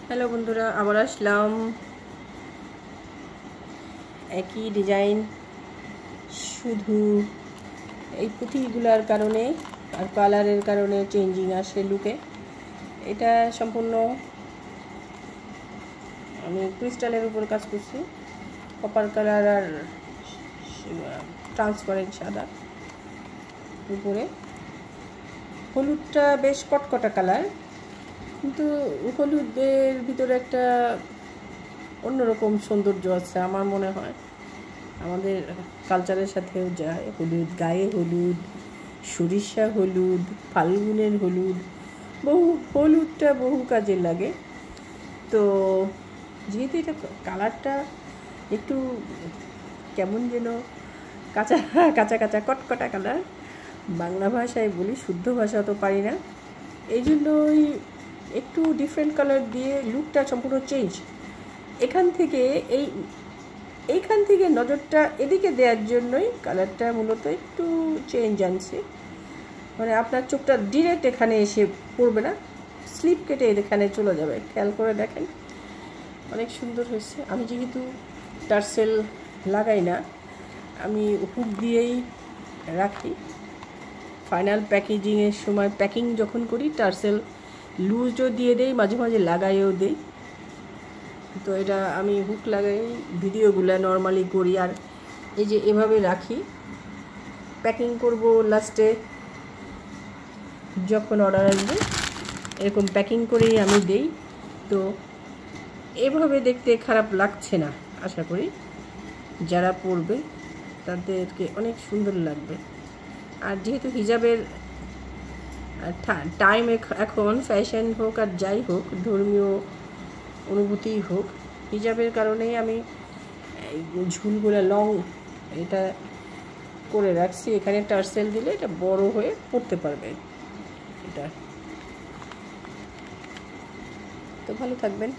Hello বন্ধুরা, আবার আসলাম একই ডিজাইন, শুধু এই পুঁথিগুলার কারণে আর কালারের কারণে চেঞ্জিং আসে লুকে। এটা সম্পূর্ণ আমি ক্রিস্টালের উপর কাজ করছি, কপার কালার আর ট্রান্সপারেন্ট সাদা উপরে। হলুদটা বেশ কটকটা কালার, কিন্তু হলুদের ভিতরে একটা অন্যরকম সৌন্দর্য আছে আমার মনে হয়। আমাদের কালচারের সাথেও যায় হলুদ, গায়ে হলুদ, সরিষা হলুদ, ফাল্গুনের হলুদ, হলুদটা বহু কাজে লাগে। তো যেহেতু এটা কালারটা একটু কেমন যেন কাঁচা কাঁচা কাঁচা কটকটা কালার, বাংলা ভাষায় বলি, শুদ্ধ ভাষা তো পারি না, এই জন্যই একটু ডিফারেন্ট কালার দিয়ে লুকটা সম্পূর্ণ চেঞ্জ। এইখান থেকে নজরটা এদিকে দেওয়ার জন্যই কালারটা মূলত একটু চেঞ্জ আনছে। মানে আপনার চোখটা ডিরেক্ট এখানে এসে পড়বে না, স্লিপ কেটে এখানে চলে যাবে। খেয়াল করে দেখেন, অনেক সুন্দর হয়েছে। আমি যেহেতু টার্সেল লাগাই না, আমি হুক দিয়েই রাখি। ফাইনাল প্যাকেজিংয়ের সময় প্যাকিং যখন করি টার্সেল লুজও দিয়ে দেই, মাঝে মাঝে লাগাইও দেই। তো এটা আমি হুক লাগাই ভিডিওগুলো নর্মালি করি, আর এই যে এভাবে রাখি। প্যাকিং করব লাস্টে যখন অর্ডার আসবে, এরকম প্যাকিং করেই আমি দেই। তো এভাবে দেখতে খারাপ লাগছে না, আশা করি যারা পরবে তাদেরকে অনেক সুন্দর লাগবে। আর যেহেতু হিজাবের টাইম, এখন ফ্যাশন হোক আর যাই হোক, ধর্মীয় অনুভূতি হোক, হিজাবের কারণেই আমি ঝুলগুলো লং এটা করে রাখছি। এখানে টার্সেল দিলে এটা বড় হয়ে পড়তে পারবে। এটা তো ভালো থাকবেন।